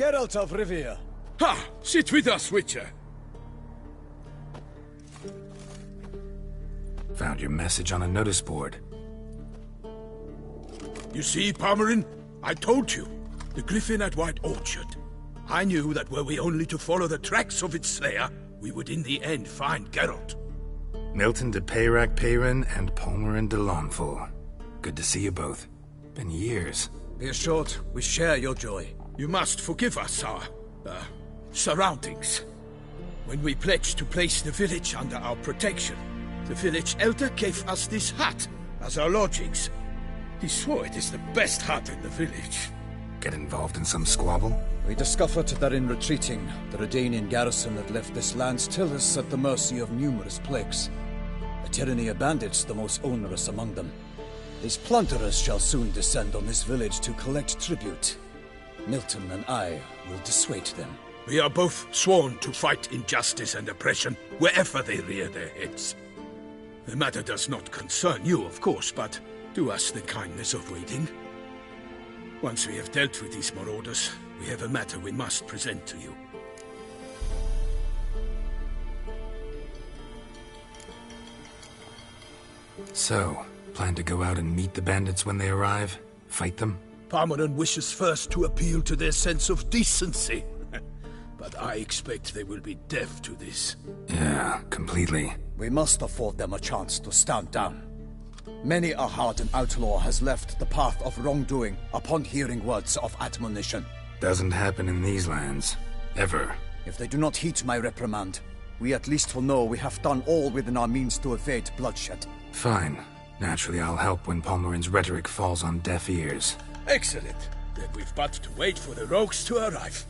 Geralt of Rivia. Ha! Sit with us, Witcher. Found your message on a notice board. You see, Palmerin? I told you. The griffin at White Orchard. I knew that were we only to follow the tracks of its slayer, we would in the end find Geralt. Milton de Peyrac Peyrin and Palmerin de Lawnful. Good to see you both. Been years. Be assured, we share your joy. You must forgive us our, surroundings. When we pledged to place the village under our protection, the village elder gave us this hut as our lodgings. He swore it is the best hut in the village. Get involved in some squabble? We discovered that in retreating, the Redanian garrison had left this land tillers at the mercy of numerous plagues. A tyranny of bandits, the most onerous among them. These plunderers shall soon descend on this village to collect tribute. Milton and I will dissuade them. We are both sworn to fight injustice and oppression wherever they rear their heads. The matter does not concern you, of course, but do us the kindness of waiting. Once we have dealt with these marauders, we have a matter we must present to you. So, plan to go out and meet the bandits when they arrive? Fight them? Palmerin wishes first to appeal to their sense of decency. But I expect they will be deaf to this. Yeah, completely. We must afford them a chance to stand down. Many a hardened outlaw has left the path of wrongdoing upon hearing words of admonition. Doesn't happen in these lands. Ever. If they do not heed my reprimand, we at least will know we have done all within our means to evade bloodshed. Fine. Naturally, I'll help when Palmerin's rhetoric falls on deaf ears. Excellent. Then we've but to wait for the rogues to arrive.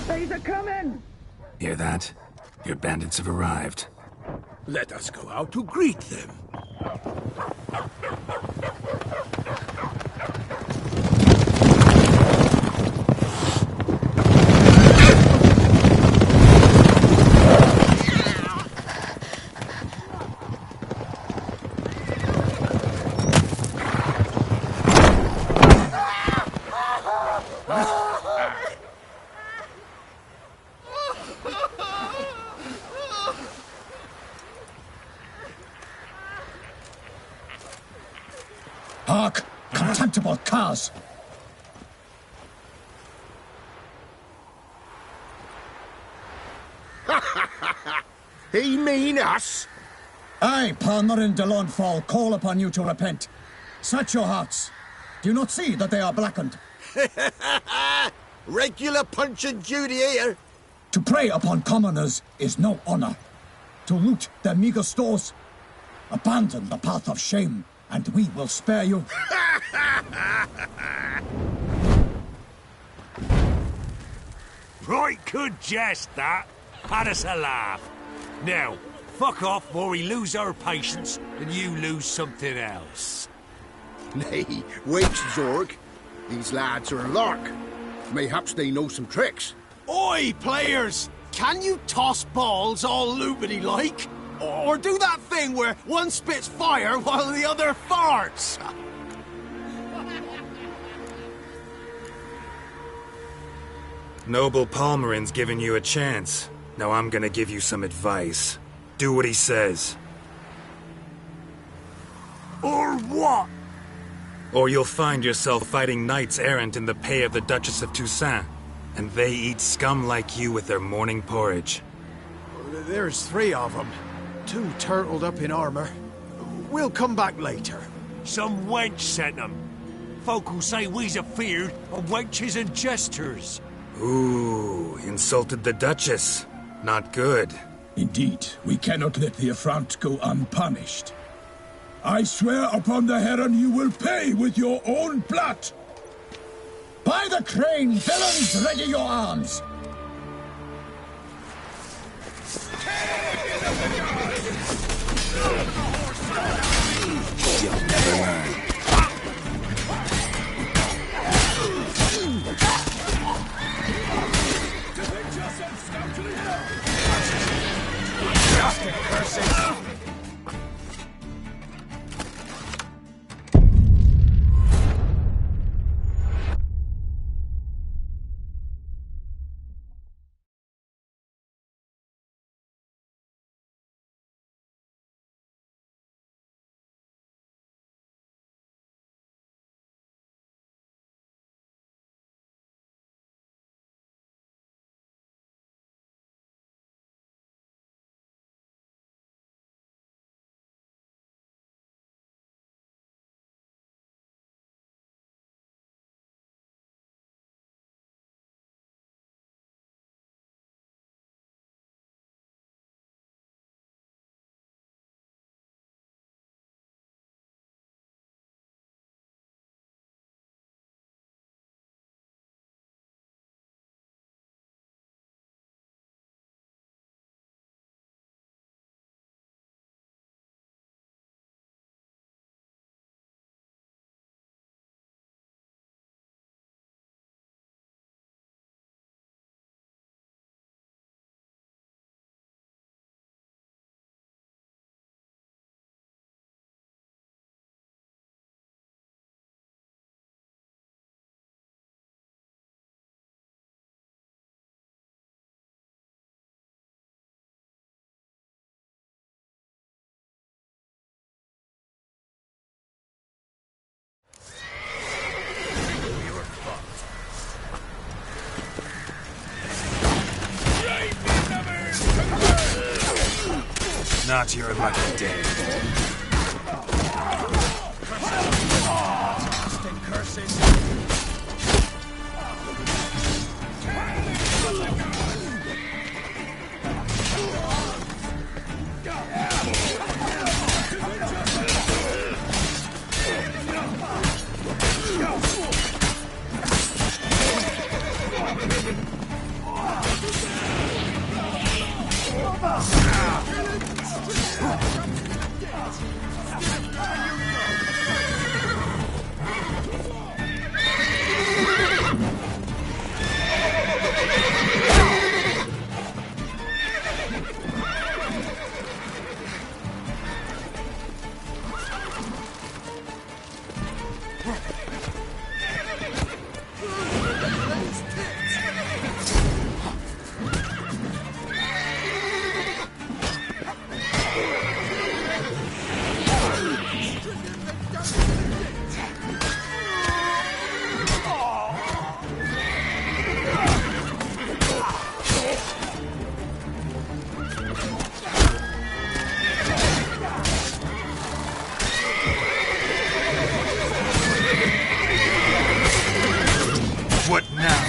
They're coming! Hear that? Your bandits have arrived. Let us go out to greet them. Hark! Contemptible curs! He mean us? I, Palmerin de Lawnfall, call upon you to repent. Set your hearts. Do you not see that they are blackened? Regular Punch and Judy here. To prey upon commoners is no honor. To loot their meager stores, abandon the path of shame, and we will spare you. Right good jest, that. Had us a laugh. Now, fuck off or we lose our patience and you lose something else. Nay, wait, Zorg. These lads are a lark. Mayhaps they know some tricks. Oi, players! Can you toss balls all loopity-like? Or do that thing where one spits fire while the other farts? Noble Palmerin's giving you a chance. Now I'm gonna give you some advice. Do what he says. Or what? Or you'll find yourself fighting knights errant in the pay of the Duchess of Toussaint. And they eat scum like you with their morning porridge. There's 3 of them. 2 turtled up in armor. We'll come back later. Some wench sent them. Folk who say we's afeard of wenches and jesters. Ooh, insulted the Duchess. Not good. Indeed, we cannot let the affront go unpunished. I swear upon the heron you will pay with your own blood. By the crane, villains, ready your arms! You'll never learn. Not your lucky day. What now?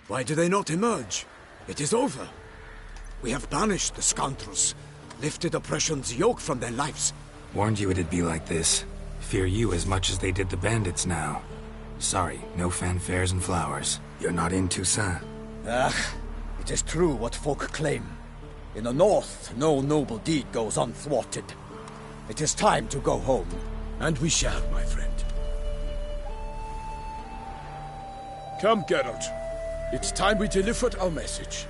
Why do they not emerge? It is over. We have banished the scoundrels, lifted oppression's yoke from their lives. Warned you it'd be like this. Fear you as much as they did the bandits now. Sorry, no fanfares and flowers. You're not in Toussaint. It is true what folk claim. In the north, no noble deed goes unthwarted. It is time to go home. And we shall, my friend. Come, Geralt. It's time we delivered our message.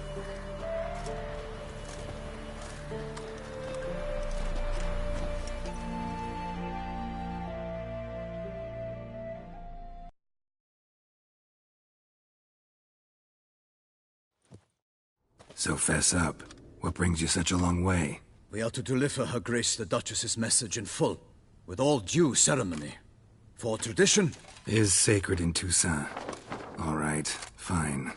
So fess up. What brings you such a long way? We are to deliver Her Grace the Duchess's message in full, with all due ceremony. For tradition is sacred in Toussaint. All right, fine.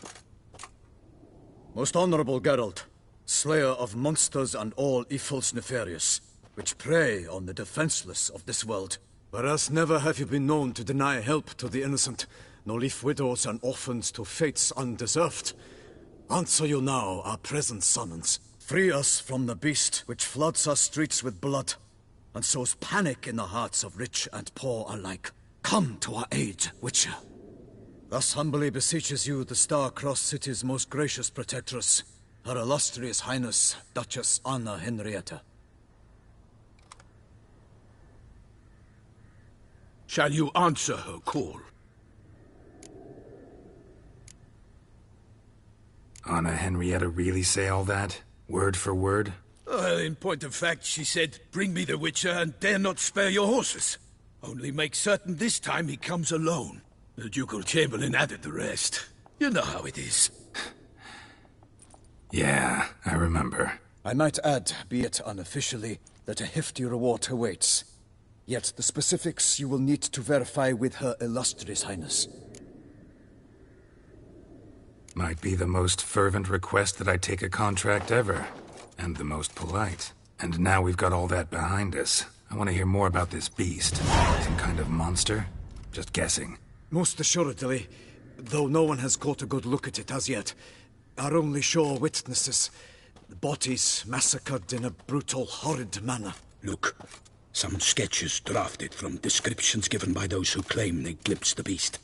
Most honorable Geralt, slayer of monsters and all evils nefarious, which prey on the defenseless of this world. Whereas never have you been known to deny help to the innocent, nor leave widows and orphans to fates undeserved. Answer you now our present summons. Free us from the beast which floods our streets with blood, and sows panic in the hearts of rich and poor alike. Come to our aid, Witcher. Thus humbly beseeches you the Star-Crossed City's most gracious protectress, Her Illustrious Highness, Duchess Anna Henrietta. Shall you answer her call? Anna Henrietta really say all that? Word for word? In point of fact, she said, bring me the Witcher and dare not spare your horses. Only make certain this time he comes alone. The Ducal Chamberlain added the rest. You know how it is. Yeah, I remember. I might add, be it unofficially, that a hefty reward awaits. Yet the specifics you will need to verify with Her Illustrious Highness. Might be the most fervent request that I take a contract ever. And the most polite. And now we've got all that behind us. I want to hear more about this beast. Some kind of monster? Just guessing. Most assuredly, though no one has caught a good look at it as yet. Our only sure witnesses. The bodies massacred in a brutal, horrid manner. Look, some sketches drafted from descriptions given by those who claim they glimpsed the beast.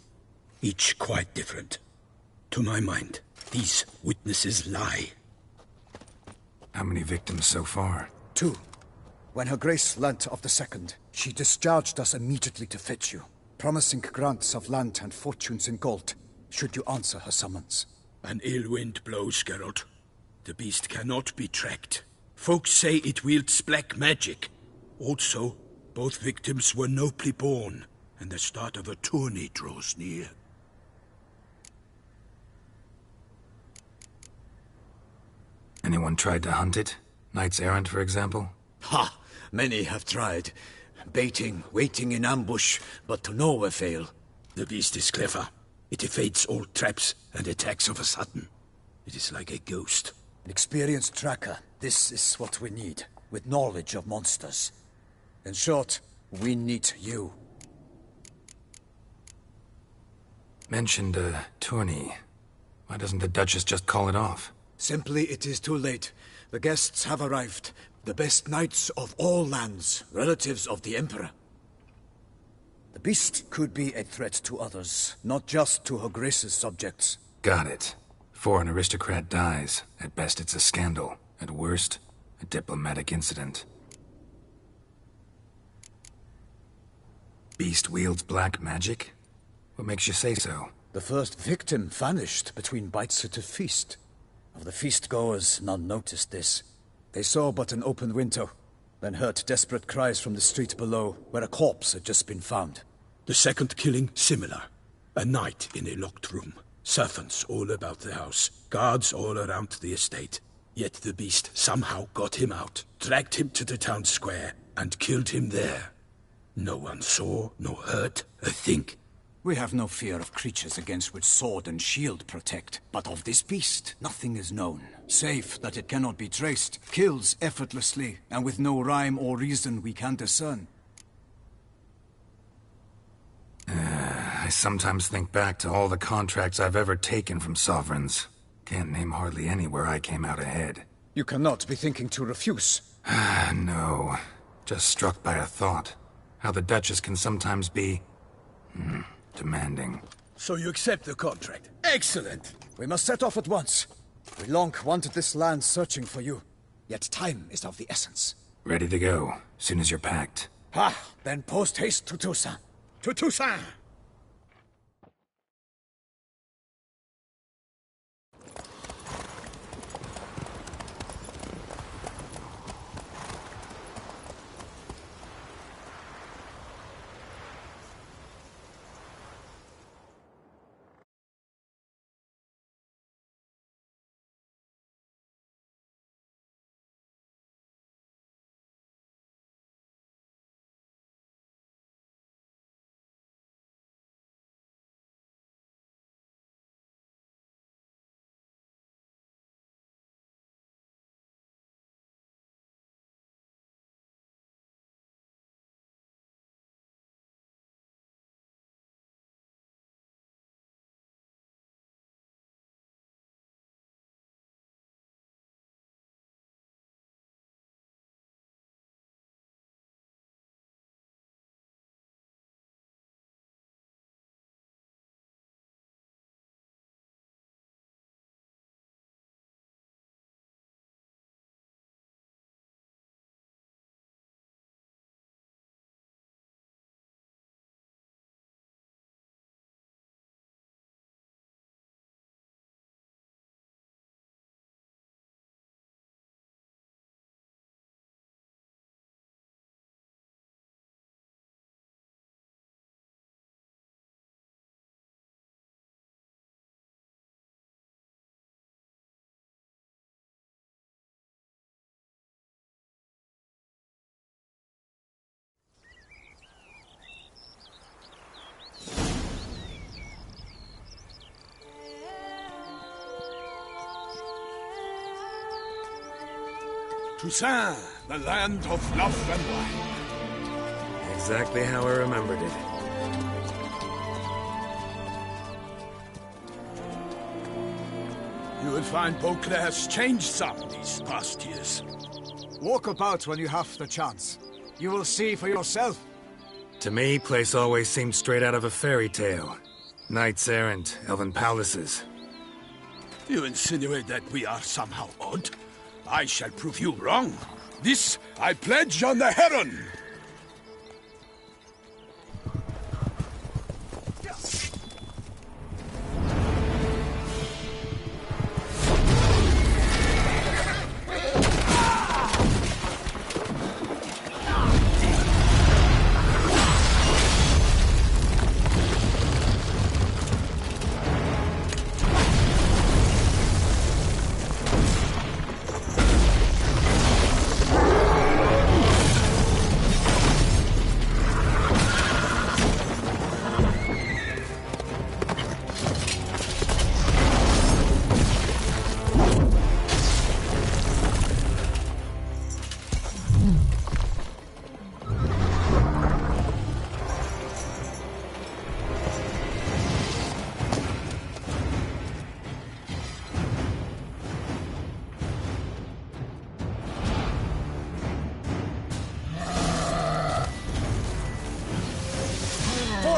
Each quite different. To my mind, these witnesses lie. How many victims so far? 2. When Her Grace learnt of the second, she discharged us immediately to fetch you, promising grants of land and fortunes in gold. should you answer her summons. An ill wind blows, Geralt. The beast cannot be tracked. Folks say it wields black magic. Also, both victims were nobly born, and the start of a tourney draws near. Anyone tried to hunt it? Knights errant, for example? Ha! Many have tried. Baiting, waiting in ambush, but to no avail. The beast is clever. It evades all traps and attacks of a sudden. It is like a ghost. An experienced tracker. This is what we need, with knowledge of monsters. In short, we need you. Mentioned a tourney. Why doesn't the Duchess just call it off? Simply, it is too late. The guests have arrived. The best knights of all lands, relatives of the Emperor. The beast could be a threat to others, not just to Her Grace's subjects. Got it. Before an aristocrat dies, at best it's a scandal. At worst, a diplomatic incident. Beast wields black magic? What makes you say so? The first victim vanished between bites at a feast. Of the feast-goers, none noticed this. They saw but an open window, then heard desperate cries from the street below, where a corpse had just been found. The second killing, similar. A night in a locked room. Servants all about the house. Guards all around the estate. Yet the beast somehow got him out, dragged him to the town square, and killed him there. No one saw, nor heard a thing. We have no fear of creatures against which sword and shield protect. But of this beast, nothing is known. Save that it cannot be traced, kills effortlessly, and with no rhyme or reason we can discern. I sometimes think back to all the contracts I've ever taken from sovereigns. Can't name hardly any where I came out ahead. You cannot be thinking to refuse. No. Just struck by a thought. How the Duchess can sometimes be... demanding. So you accept the contract. Excellent! We must set off at once. We long wanted this land searching for you. Yet time is of the essence. Ready to go, soon as you're packed. Then post-haste to Toussaint. To Toussaint! Toussaint, the land of love and wine. Exactly how I remembered it. You will find Beauclair's changed some these past years. Walk about when you have the chance. You will see for yourself. To me, place always seemed straight out of a fairy tale. Knights errant, elven palaces. You insinuate that we are somehow odd? I shall prove you wrong. This I pledge on the Heron!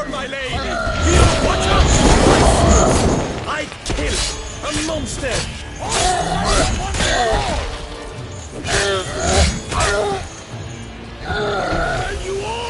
for my lady! Watch out! I kill a monster! You all!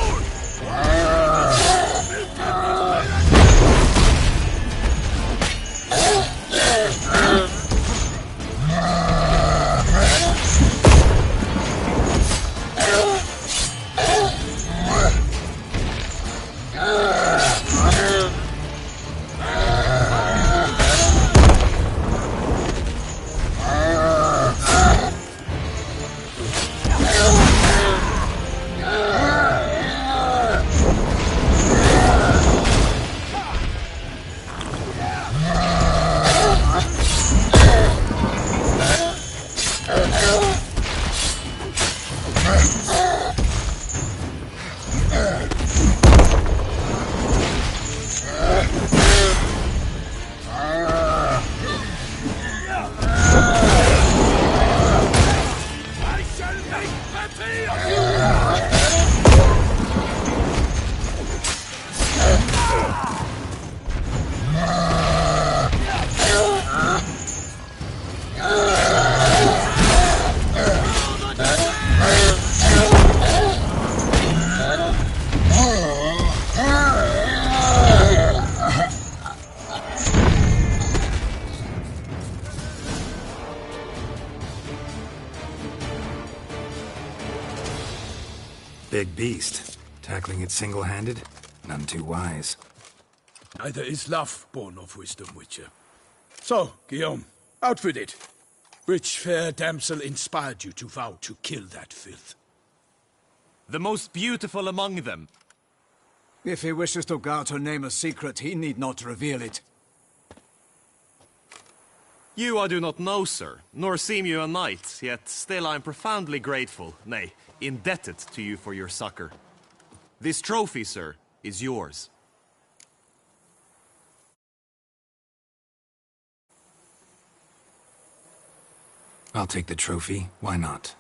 Big beast. Tackling it single-handed? None too wise. Neither is love born of wisdom, Witcher. So, Guillaume, out with it. Which fair damsel inspired you to vow to kill that filth? The most beautiful among them. If he wishes to guard her name a secret, he need not reveal it. You I do not know, sir, nor seem you a knight, yet still I am profoundly grateful, nay, indebted to you for your succor. This trophy, sir, is yours. I'll take the trophy. Why not?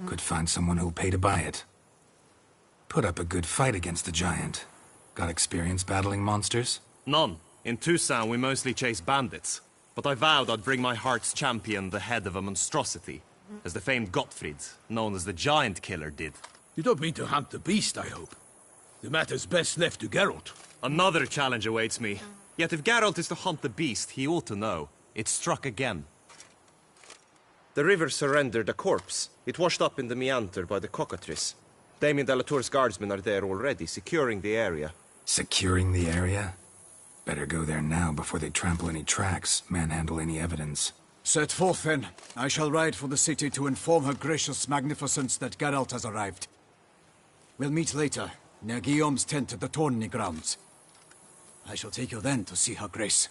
Could find someone who'll pay to buy it. Put up a good fight against the giant. Got experience battling monsters? None. In Tucson we mostly chase bandits. But I vowed I'd bring my heart's champion the head of a monstrosity, as the famed Gottfried, known as the Giant Killer, did. You don't mean to hunt the beast, I hope. The matter's best left to Geralt. Another challenge awaits me. Yet if Geralt is to hunt the beast, he ought to know. It struck again. The river surrendered a corpse. It washed up in the meander by the cockatrice. Damien de la Tour's guardsmen are there already, securing the area. Securing the area? Better go there now before they trample any tracks, manhandle any evidence. Set forth, then. I shall ride for the city to inform her gracious magnificence that Geralt has arrived. We'll meet later, near Guillaume's tent at the Tourney grounds. I shall take you then to see her grace.